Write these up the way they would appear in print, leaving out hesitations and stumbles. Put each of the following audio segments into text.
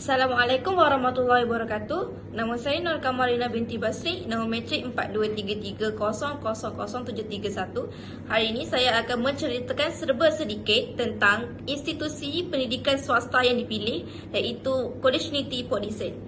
Assalamualaikum warahmatullahi wabarakatuh. Nama saya Nur Kamarina binti Basri, nama matrik 4233000731. Hari ini saya akan menceritakan serba sedikit tentang institusi pendidikan swasta yang dipilih, iaitu College Unity Port Dickson.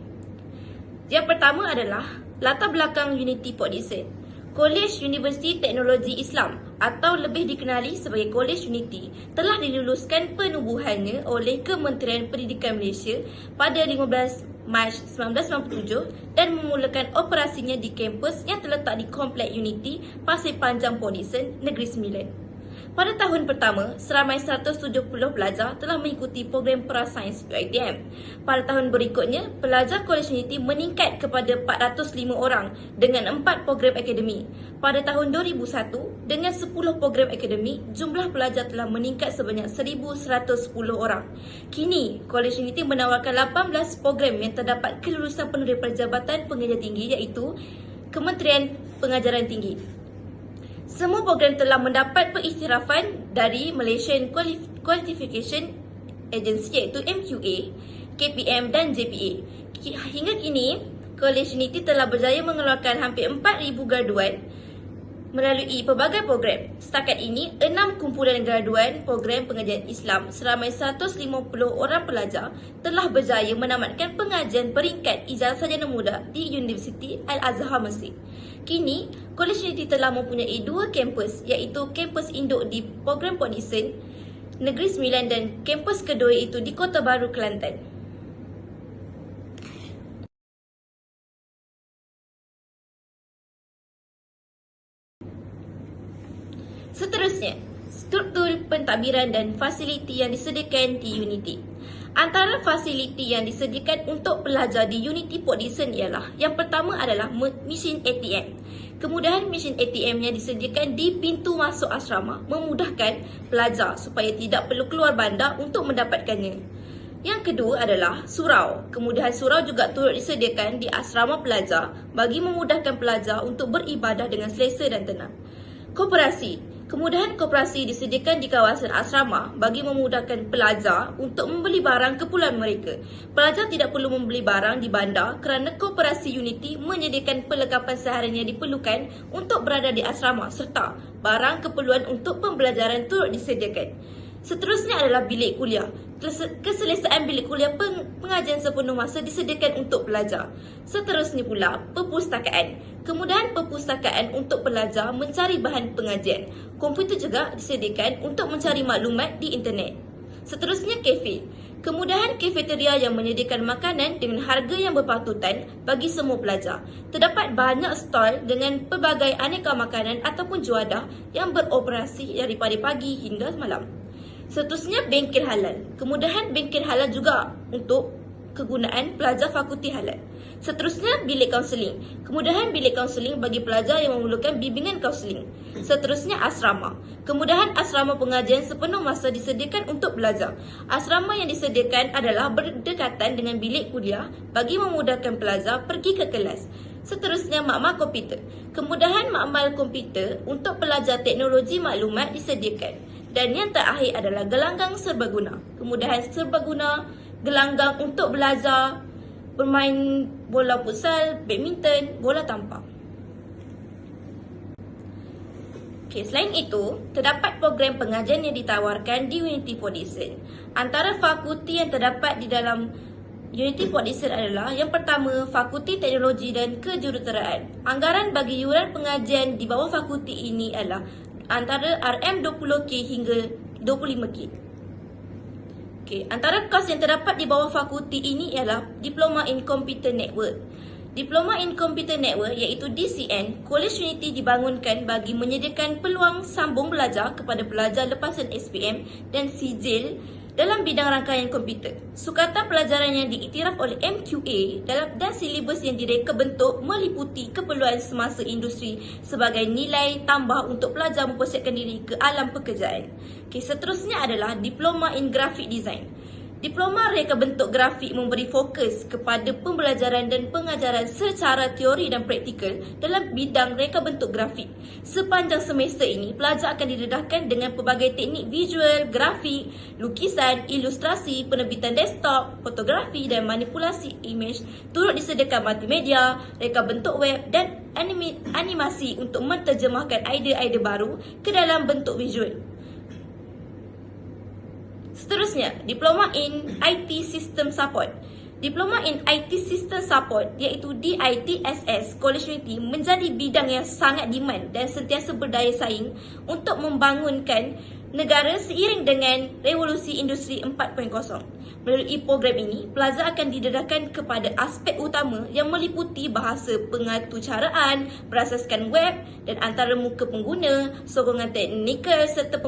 Yang pertama adalah latar belakang Unity Port Dickson. Kolej Universiti Teknologi Islam atau lebih dikenali sebagai Kolej Unity telah diluluskan penubuhannya oleh Kementerian Pendidikan Malaysia pada 15 Mac 1997 dan memulakan operasinya di kampus yang terletak di Komplek Unity, Pasir Panjang Port Dickson, Negeri Sembilan. Pada tahun pertama, seramai 170 pelajar telah mengikuti program Prasains UiTM. Pada tahun berikutnya, pelajar Kolej Unity meningkat kepada 405 orang dengan 4 program akademik. Pada tahun 2001, dengan 10 program akademik, jumlah pelajar telah meningkat sebanyak 1,110 orang. Kini, Kolej Unity menawarkan 18 program yang terdapat kelulusan penuh daripada Jabatan Pengajian Tinggi, iaitu Kementerian Pengajaran Tinggi. Semua program telah mendapat pengiktirafan dari Malaysian Qualification Agency, iaitu MQA, KPM dan JPA. Hingga kini, College Unity telah berjaya mengeluarkan hampir 4,000 graduan melalui pelbagai program. Setakat ini, 6 kumpulan graduan program pengajian Islam seramai 150 orang pelajar telah berjaya menamatkan pengajian peringkat ijazah sarjana muda di Universiti Al-Azhar Mesir. Kini, College Unity telah mempunyai 2 kampus, iaitu kampus induk di program Port Dickson, Negeri Sembilan dan kampus kedua iaitu di Kota Baru, Kelantan. Seterusnya, struktur pentadbiran dan fasiliti yang disediakan di Unity. Antara fasiliti yang disediakan untuk pelajar di Unity Port Dickson ialah, yang pertama adalah mesin ATM. Kemudahan mesin ATM yang disediakan di pintu masuk asrama memudahkan pelajar supaya tidak perlu keluar bandar untuk mendapatkannya. Yang kedua adalah surau. Kemudahan surau juga turut disediakan di asrama pelajar bagi memudahkan pelajar untuk beribadah dengan selesa dan tenang. Koperasi. Kemudahan koperasi disediakan di kawasan asrama bagi memudahkan pelajar untuk membeli barang keperluan mereka. Pelajar tidak perlu membeli barang di bandar kerana koperasi Unity menyediakan perlengkapan seharian yang diperlukan untuk berada di asrama serta barang keperluan untuk pembelajaran turut disediakan. Seterusnya adalah bilik kuliah. Keselesaan bilik kuliah pengajian sepenuh masa disediakan untuk pelajar. Seterusnya pula, perpustakaan. Kemudahan perpustakaan untuk pelajar mencari bahan pengajian. Komputer juga disediakan untuk mencari maklumat di internet. Seterusnya, kafe. Kemudahan kafeteria yang menyediakan makanan dengan harga yang berpatutan bagi semua pelajar. Terdapat banyak stol dengan pelbagai aneka makanan ataupun juadah yang beroperasi daripada pagi hingga malam. Seterusnya, bengkel halal. Kemudahan bengkel halal juga untuk kegunaan pelajar fakulti halal. Seterusnya, bilik kaunseling. Kemudahan bilik kaunseling bagi pelajar yang memerlukan bimbingan kaunseling. Seterusnya, asrama. Kemudahan asrama pengajian sepenuh masa disediakan untuk belajar. Asrama yang disediakan adalah berdekatan dengan bilik kuliah bagi memudahkan pelajar pergi ke kelas. Seterusnya, makmal komputer. Kemudahan makmal komputer untuk pelajar teknologi maklumat disediakan. Dan yang terakhir adalah gelanggang serbaguna. Kemudahan serbaguna, gelanggang untuk belajar bermain bola futsal, badminton, bola tampar. Selain itu, terdapat program pengajian yang ditawarkan di Unity Port Dickson. Antara fakulti yang terdapat di dalam Unity Port Dickson adalah, yang pertama, Fakulti Teknologi dan Kejuruteraan. Anggaran bagi yuran pengajian di bawah fakulti ini adalah antara RM20K hingga 25K. Antara kos yang terdapat di bawah fakulti ini ialah Diploma in Computer Network. Diploma in Computer Network iaitu DCN, College Unity dibangunkan bagi menyediakan peluang sambung belajar kepada pelajar lepasan SPM dan sijil dalam bidang rangkaian komputer. Sukatan pelajaran yang diiktiraf oleh MQA dan silibus yang direka bentuk meliputi keperluan semasa industri sebagai nilai tambah untuk pelajar mempersiapkan diri ke alam pekerjaan. Seterusnya adalah Diploma in Graphic Design. Diploma Reka Bentuk Grafik memberi fokus kepada pembelajaran dan pengajaran secara teori dan praktikal dalam bidang reka bentuk grafik. Sepanjang semester ini, pelajar akan didedahkan dengan pelbagai teknik visual, grafik, lukisan, ilustrasi, penerbitan desktop, fotografi dan manipulasi imej. Turut disediakan multimedia, reka bentuk web dan animasi untuk menterjemahkan idea-idea baru ke dalam bentuk visual. Seterusnya, Diploma in IT System Support. Diploma in IT System Support iaitu DITSS College Unity menjadi bidang yang sangat demand dan sentiasa berdaya saing untuk membangunkan negara seiring dengan revolusi industri 4.0. Melalui program ini, pelajar akan didedahkan kepada aspek utama yang meliputi bahasa pengaturcaraan, berasaskan web dan antara muka pengguna, sokongan teknikal serta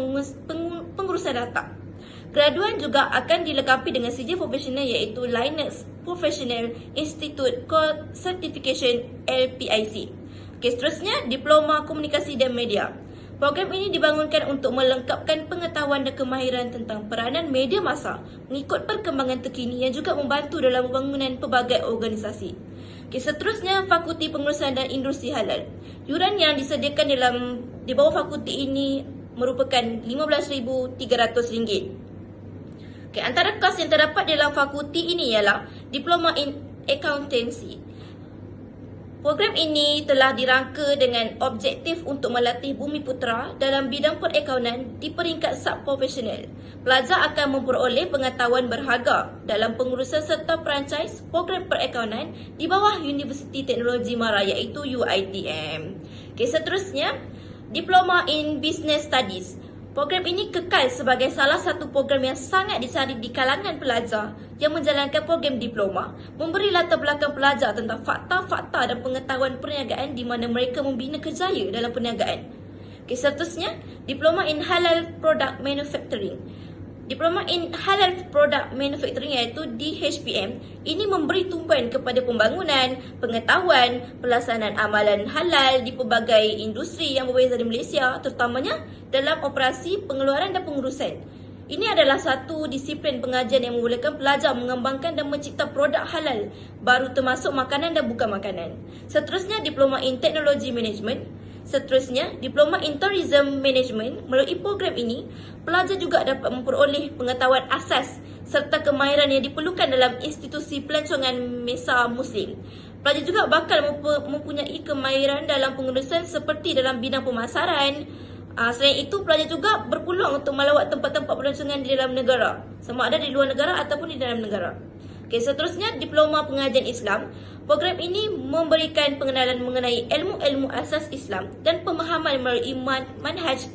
pengurusan data. Graduan juga akan dilengkapi dengan sijil profesional iaitu Linux Professional Institute Core Certification LPIC. Seterusnya, Diploma Komunikasi dan Media. Program ini dibangunkan untuk melengkapkan pengetahuan dan kemahiran tentang peranan media massa mengikut perkembangan terkini yang juga membantu dalam pembangunan pelbagai organisasi. Seterusnya, Fakulti Pengurusan dan Industri Halal. Yuran yang disediakan di bawah fakulti ini merupakan RM15,300. Antara kos yang terdapat dalam fakulti ini ialah Diploma in Accountancy. Program ini telah dirangka dengan objektif untuk melatih bumi putera dalam bidang perakaunan di peringkat sub-profesional. Pelajar akan memperoleh pengetahuan berharga dalam pengurusan serta perancis program perakaunan di bawah Universiti Teknologi Mara iaitu UiTM. Seterusnya, Diploma in Business Studies. Program ini kekal sebagai salah satu program yang sangat dicari di kalangan pelajar yang menjalankan program diploma, memberi latar belakang pelajar tentang fakta-fakta dan pengetahuan perniagaan di mana mereka membina kerjaya dalam perniagaan. Seterusnya, Diploma in Halal Product Manufacturing. Diploma in Halal Product Manufacturing iaitu DHPM ini memberi tumpuan kepada pembangunan, pengetahuan, pelaksanaan amalan halal di pelbagai industri yang berbeza di Malaysia, terutamanya dalam operasi pengeluaran dan pengurusan. Ini adalah satu disiplin pengajian yang membolehkan pelajar mengembangkan dan mencipta produk halal baru termasuk makanan dan bukan makanan. Seterusnya, Diploma in Technology Management. Seterusnya, Diploma in Tourism Management. Melalui program ini, pelajar juga dapat memperoleh pengetahuan asas serta kemahiran yang diperlukan dalam institusi pelancongan Mesa Muslim. Pelajar juga bakal mempunyai kemahiran dalam pengurusan seperti dalam bidang pemasaran. Selain itu, pelajar juga berpeluang untuk melawat tempat-tempat pelancongan di dalam negara, sama ada di luar negara ataupun di dalam negara. Seterusnya, Diploma Pengajian Islam. Program ini memberikan pengenalan mengenai ilmu-ilmu asas Islam dan pemahaman melalui manhaj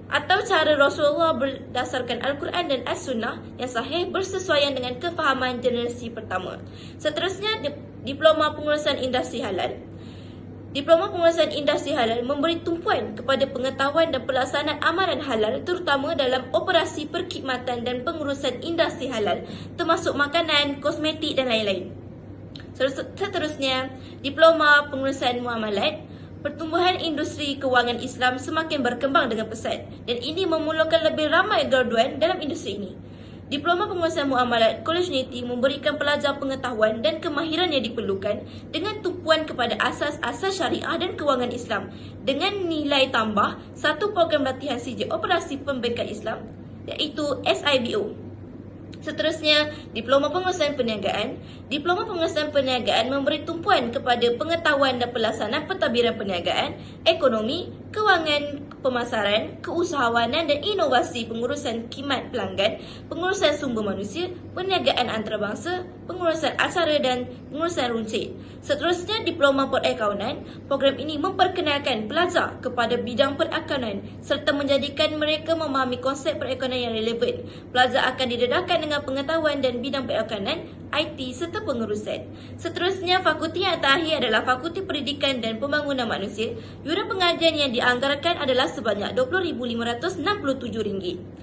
atau cara Rasulullah berdasarkan Al-Quran dan As-Sunnah yang sahih bersesuaian dengan kefahaman generasi pertama. Seterusnya, Diploma Pengurusan Industri Halal. Diploma Pengurusan Industri Halal memberi tumpuan kepada pengetahuan dan pelaksanaan amalan halal terutama dalam operasi perkhidmatan dan pengurusan industri halal termasuk makanan, kosmetik dan lain-lain. Seterusnya, Diploma Pengurusan Muamalat. Pertumbuhan industri kewangan Islam semakin berkembang dengan pesat dan ini memulakan lebih ramai graduan dalam industri ini. Diploma Pengurusan Muamalat College Unity memberikan pelajar pengetahuan dan kemahiran yang diperlukan dengan tumpuan kepada asas-asas syariah dan kewangan Islam dengan nilai tambah satu program latihan sijil operasi pembengkel Islam iaitu SIBO. Seterusnya, Diploma Pengurusan Perniagaan. Diploma Pengurusan Perniagaan memberi tumpuan kepada pengetahuan dan pelaksanaan pentadbiran perniagaan, ekonomi, kewangan, pemasaran, keusahawanan dan inovasi pengurusan khidmat pelanggan, pengurusan sumber manusia, perniagaan antarabangsa, pengurusan acara dan pengurusan runcit. Seterusnya, Diploma Perakaunan. Program ini memperkenalkan pelajar kepada bidang perakaunan serta menjadikan mereka memahami konsep perakaunan yang relevan. Pelajar akan didedahkan dengan pengetahuan dan bidang perakaunan, IT serta pengurusan. Seterusnya, fakulti yang terakhir adalah Fakulti Pendidikan dan Pembangunan Manusia. Yuran pengajian yang dianggarkan adalah sebanyak RM20,567.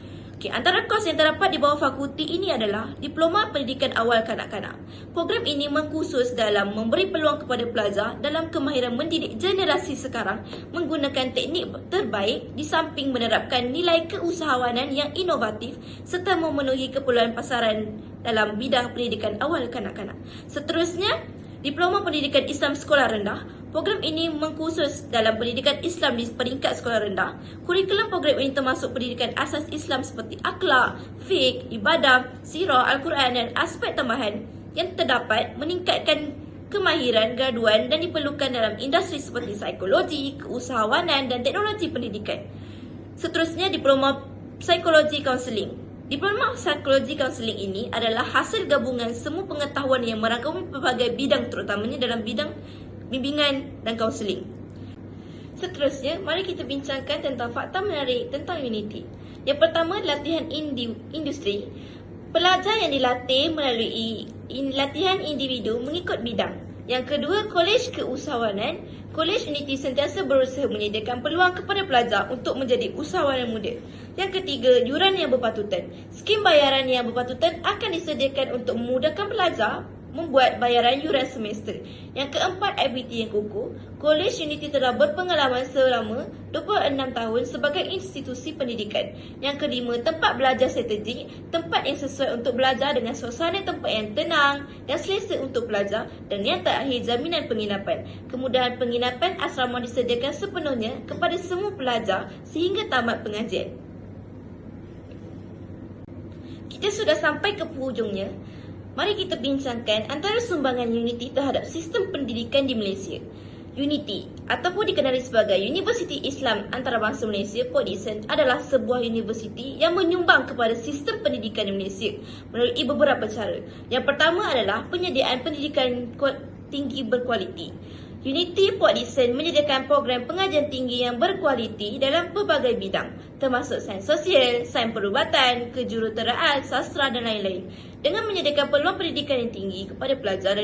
Antara kos yang terdapat di bawah fakulti ini adalah Diploma Pendidikan Awal Kanak-kanak. Program ini mengkhusus dalam memberi peluang kepada pelajar dalam kemahiran mendidik generasi sekarang menggunakan teknik terbaik di samping menerapkan nilai keusahawanan yang inovatif serta memenuhi keperluan pasaran dalam bidang pendidikan awal kanak-kanak. Seterusnya, Diploma Pendidikan Islam Sekolah Rendah. Program ini mengkhusus dalam pendidikan Islam di peringkat sekolah rendah. Kurikulum program ini termasuk pendidikan asas Islam seperti akhlak, fiqh, ibadah, sirah, Al-Quran dan aspek tambahan yang terdapat meningkatkan kemahiran graduan dan diperlukan dalam industri seperti psikologi, keusahawanan dan teknologi pendidikan. Seterusnya, Diploma Psikologi Kaunseling. Diploma Psikologi Kaunseling ini adalah hasil gabungan semua pengetahuan yang merangkumi pelbagai bidang terutamanya dalam bidang bimbingan dan kaunseling. Seterusnya, mari kita bincangkan tentang fakta menarik tentang Unity. Yang pertama, latihan industri. Pelajar yang dilatih melalui latihan individu mengikut bidang. Yang kedua, Kolej Keusahawanan. Kolej Unity sentiasa berusaha menyediakan peluang kepada pelajar untuk menjadi usahawan muda. Yang ketiga, yuran yang berpatutan. Skim bayaran yang berpatutan akan disediakan untuk memudahkan pelajar membuat bayaran yuran semester. Yang keempat, aktiviti yang kukuh. Kolej Unity telah berpengalaman selama 26 tahun sebagai institusi pendidikan. Yang kelima, tempat belajar strategik. Tempat yang sesuai untuk belajar dengan suasana tempat yang tenang dan selesa untuk pelajar. Dan yang terakhir, jaminan penginapan. Kemudahan penginapan asrama disediakan sepenuhnya kepada semua pelajar sehingga tamat pengajian. Kita sudah sampai ke penghujungnya. Mari kita bincangkan antara sumbangan Unity terhadap sistem pendidikan di Malaysia. Unity ataupun dikenali sebagai Universiti Islam Antarabangsa Malaysia (PODISN) adalah sebuah universiti yang menyumbang kepada sistem pendidikan di Malaysia melalui beberapa cara. Yang pertama adalah penyediaan pendidikan tinggi berkualiti. Unity PODISN menyediakan program pengajian tinggi yang berkualiti dalam pelbagai bidang, termasuk sains sosial, sains perubatan, kejuruteraan, sastra dan lain-lain. Dengan menyediakan peluang pendidikan yang tinggi kepada pelajar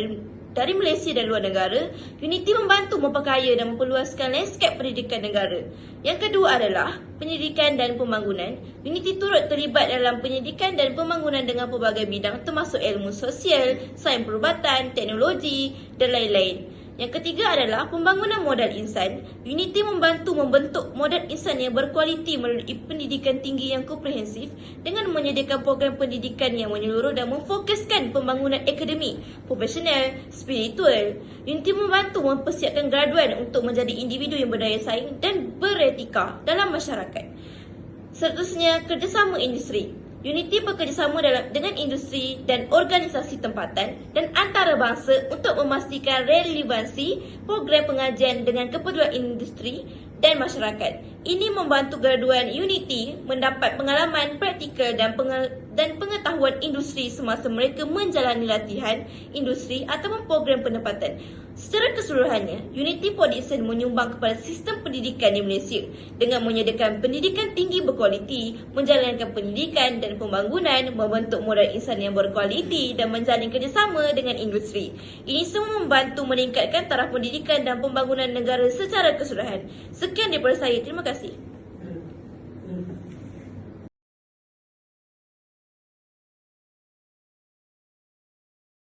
dari Malaysia dan luar negara, Unity membantu memperkaya dan memperluaskan lanskap pendidikan negara. Yang kedua adalah pendidikan dan pembangunan. Unity turut terlibat dalam pendidikan dan pembangunan dengan pelbagai bidang termasuk ilmu sosial, sains perubatan, teknologi dan lain-lain. Yang ketiga adalah pembangunan modal insan. Unity membantu membentuk modal insan yang berkualiti melalui pendidikan tinggi yang komprehensif dengan menyediakan program pendidikan yang menyeluruh dan memfokuskan pembangunan akademik, profesional, spiritual. Unity membantu mempersiapkan graduan untuk menjadi individu yang berdaya saing dan beretika dalam masyarakat. Seterusnya, kerjasama industri. Unity bekerjasama dengan industri dan organisasi tempatan dan antarabangsa untuk memastikan relevansi program pengajian dengan keperluan industri dan masyarakat. Ini membantu graduan Unity mendapat pengalaman praktikal dan pengetahuan industri semasa mereka menjalani latihan industri ataupun program penempatan. Secara keseluruhannya, Unity PODISN menyumbang kepada sistem pendidikan di Malaysia dengan menyediakan pendidikan tinggi berkualiti, menjalankan pendidikan dan pembangunan, membentuk modal insan yang berkualiti dan menjalin kerjasama dengan industri. Ini semua membantu meningkatkan taraf pendidikan dan pembangunan negara secara keseluruhan. Sekian daripada saya. Terima kasih.